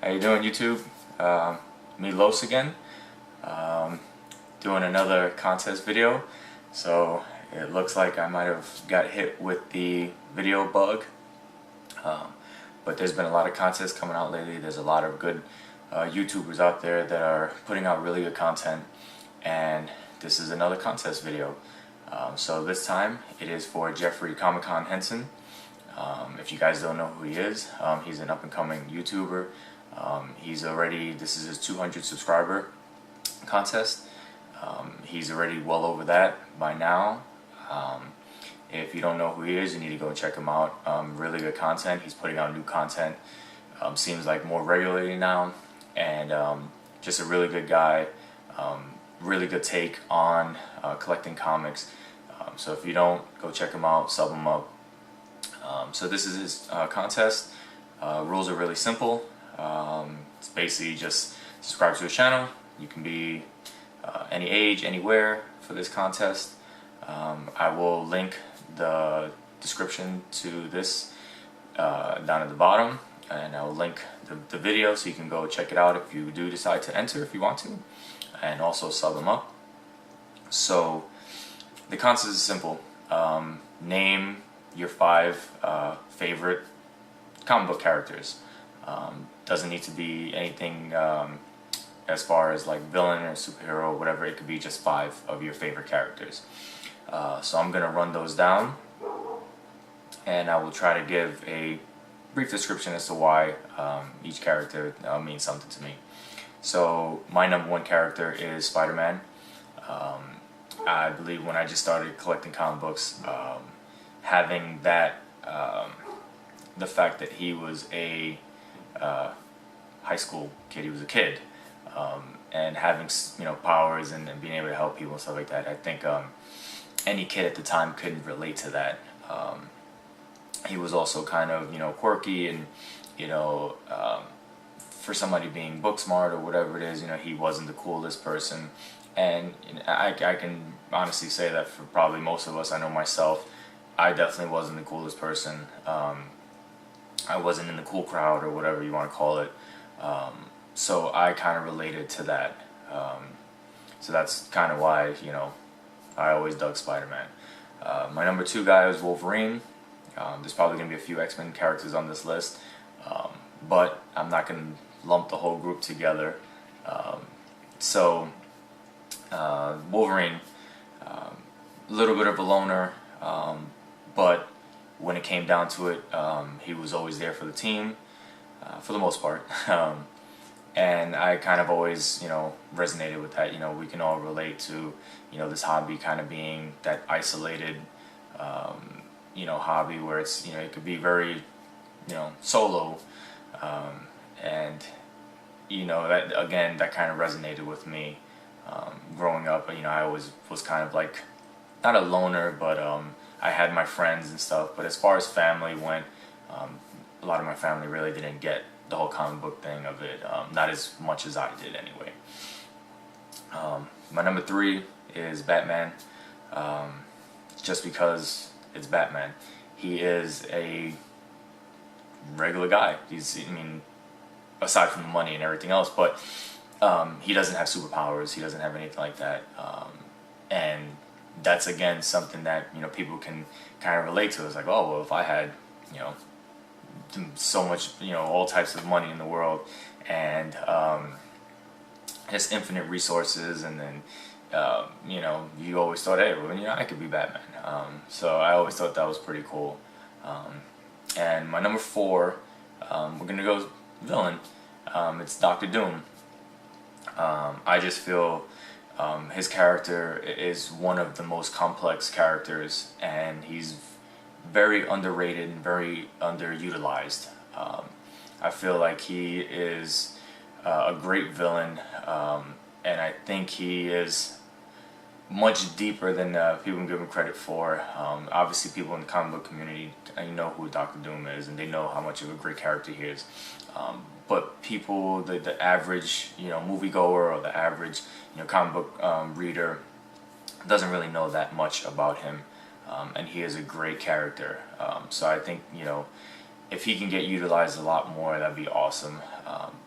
How you doing, YouTube? Me Los again, doing another contest video. So it looks like I might have got hit with the video bug, but there's been a lot of contests coming out lately. There's a lot of good YouTubers out there that are putting out really good content, and this is another contest video. So this time it is for Jeffrey KomiKHAN Henson. If you guys don't know who he is, he's an up-and-coming YouTuber. This is his 200 subscriber contest. He's already well over that by now. If you don't know who he is, you need to go check him out. Really good content. He's putting out new content, seems like more regularly now, and just a really good guy. Really good take on collecting comics. So if you don't, go check him out, sub him up. So this is his contest. Rules are really simple. It's basically just subscribe to his channel. You can be any age, anywhere for this contest. I will link the description to this down at the bottom, and I will link the video so you can go check it out if you do decide to enter, if you want to, and also sub them up. So the contest is simple. Name your 5 favorite comic book characters. Doesn't need to be anything as far as like villain or superhero, whatever. It could be just 5 of your favorite characters. So I'm gonna run those down, and I will try to give a brief description as to why each character means something to me. So my number 1 character is Spider-Man. I believe when I just started collecting comic books, having that, the fact that he was a high school kid, he was a kid, and having powers and being able to help people and stuff like that, I think any kid at the time couldn't relate to that. He was also kind of quirky, and for somebody being book smart or whatever it is, he wasn't the coolest person. And I can honestly say that for probably most of us, I know myself, I definitely wasn't the coolest person. I wasn't in the cool crowd or whatever you want to call it. So I kind of related to that. So that's kind of why, I always dug Spider-Man. My number 2 guy is Wolverine. There's probably going to be a few X-Men characters on this list, but I'm not going to lump the whole group together. Wolverine, a little bit of a loner, but when it came down to it, he was always there for the team, for the most part. And I kind of always, resonated with that. We can all relate to, this hobby kind of being that isolated, hobby where it's, it could be very, solo, and, that, again, that kind of resonated with me. Growing up, I always was kind of like, not a loner, but I had my friends and stuff. But as far as family went, a lot of my family really didn't get the whole comic book thing of it, not as much as I did anyway. My number 3 is Batman, just because it's Batman. He is a regular guy. Aside from the money and everything else, but he doesn't have superpowers. He doesn't have anything like that, and that's again something that people can kind of relate to. It's like, oh well, if I had so much all types of money in the world, and just infinite resources, and then you always thought, hey, well, I could be Batman. So I always thought that was pretty cool. And my number 4, we're gonna go villain. It's Dr. Doom. I just feel his character is one of the most complex characters, and he's very underrated and very underutilized. I feel like he is a great villain, and I think he is much deeper than people give him credit for. Obviously, people in the comic book community know who Dr. Doom is, and they know how much of a great character he is. But people, the average moviegoer or the average comic book reader doesn't really know that much about him, and he is a great character. So I think if he can get utilized a lot more, that'd be awesome.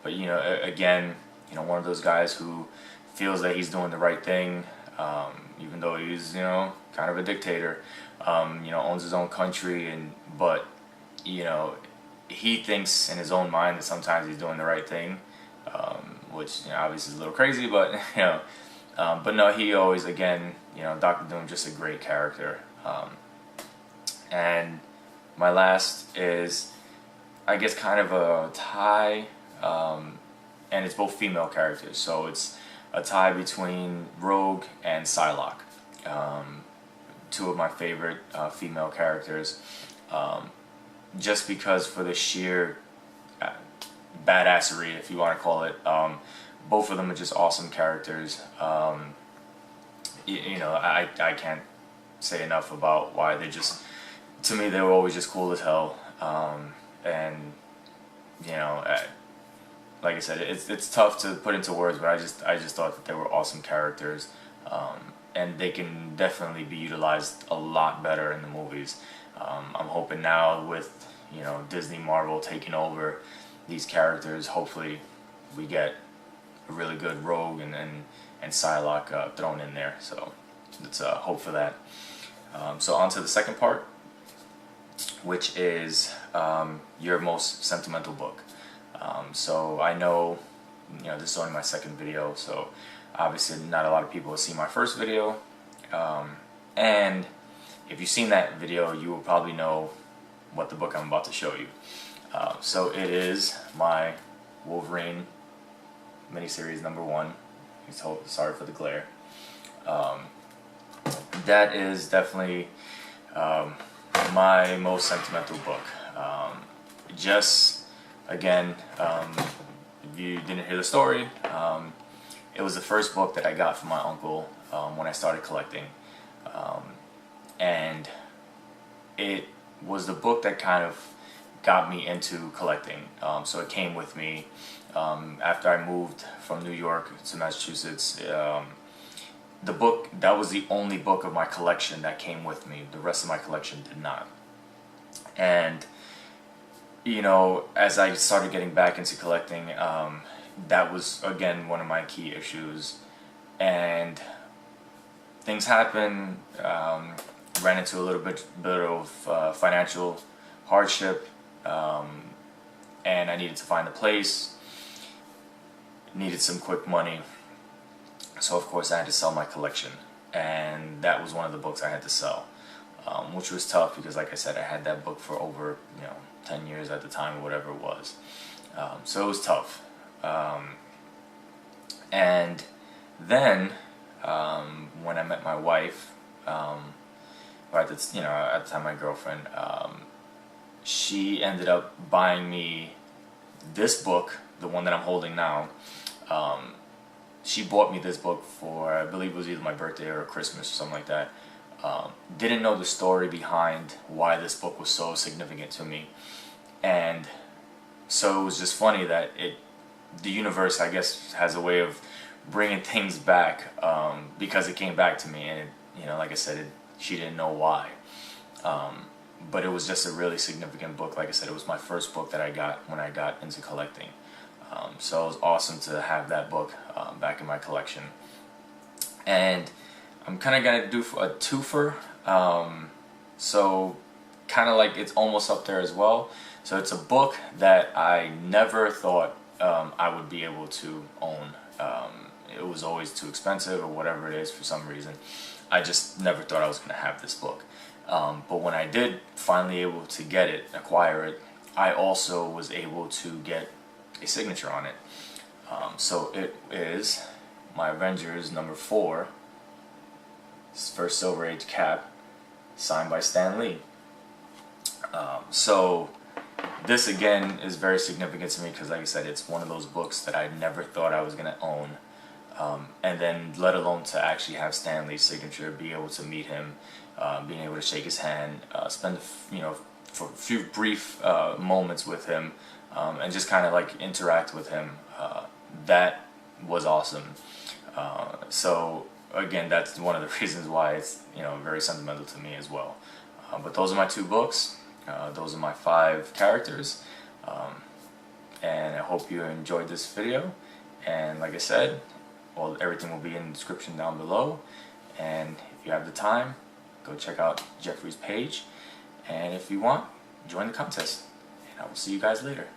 But you know, again, you know, one of those guys who feels that he's doing the right thing, even though he's, you know, kind of a dictator, you know, owns his own country, but you know, he thinks in his own mind that sometimes he's doing the right thing, which, you know, obviously is a little crazy, but you know, but no, he always, again, you know, Dr. Doom, just a great character. And my last is, I guess, kind of a tie, and it's both female characters, so it's a tie between Rogue and Psylocke, two of my favorite female characters, just because for the sheer badassery, if you want to call it. Both of them are just awesome characters. You know, I can't say enough about why they just, to me, they were always just cool as hell. And you know, like I said, it's tough to put into words, but I just thought that they were awesome characters, and they can definitely be utilized a lot better in the movies. I'm hoping now with, you know, Disney Marvel taking over these characters, hopefully we get a really good Rogue and Psylocke thrown in there. So let's hope for that. So on to the second part, which is your most sentimental book. So I know, you know, this is only my second video, so obviously not a lot of people have seen my first video, and if you've seen that video, you will probably know what the book I'm about to show you. So it is my Wolverine miniseries #1. Sorry for the glare. That is definitely my most sentimental book. Just again, if you didn't hear the story, it was the first book that I got from my uncle when I started collecting, and it was the book that kind of got me into collecting. So it came with me after I moved from New York to Massachusetts. The book, that was the only book of my collection that came with me. The rest of my collection did not. And you know, as I started getting back into collecting, that was again one of my key issues, and things happened. Ran into a little bit of financial hardship, and I needed to find a place, needed some quick money, so of course I had to sell my collection, and that was one of the books I had to sell, which was tough because, like I said, I had that book for over, you know, 10 years at the time, or whatever it was. So it was tough. And then when I met my wife, or at the, you know, at the time my girlfriend, she ended up buying me this book, the one that I'm holding now. She bought me this book for, I believe it was either my birthday or Christmas or something like that. Didn't know the story behind why this book was so significant to me, and so it was just funny that the universe, I guess, has a way of bringing things back, because it came back to me, and you know, like I said, she didn't know why, but it was just a really significant book. Like I said, it was my first book that I got when I got into collecting, so it was awesome to have that book back in my collection. And I'm kind of gonna do a twofer, so kind of like it's almost up there as well. So it's a book that I never thought I would be able to own. It was always too expensive or whatever it is for some reason. I just never thought I was gonna have this book. But when I did finally able to get it, acquire it, I also was able to get a signature on it. So it is my Avengers #4. First Silver Age cap, signed by Stan Lee. So this again is very significant to me because, like I said, it's one of those books that I never thought I was going to own, and then let alone to actually have Stan Lee's signature, be able to meet him, being able to shake his hand, spend for a few brief moments with him, and just kind of like interact with him. That was awesome. So again, that's one of the reasons why it's, you know, very sentimental to me as well. But those are my two books. Those are my 5 characters, and I hope you enjoyed this video. And like I said, everything will be in the description down below, and if you have the time, go check out Jeffrey's page, and if you want, join the contest, and I will see you guys later.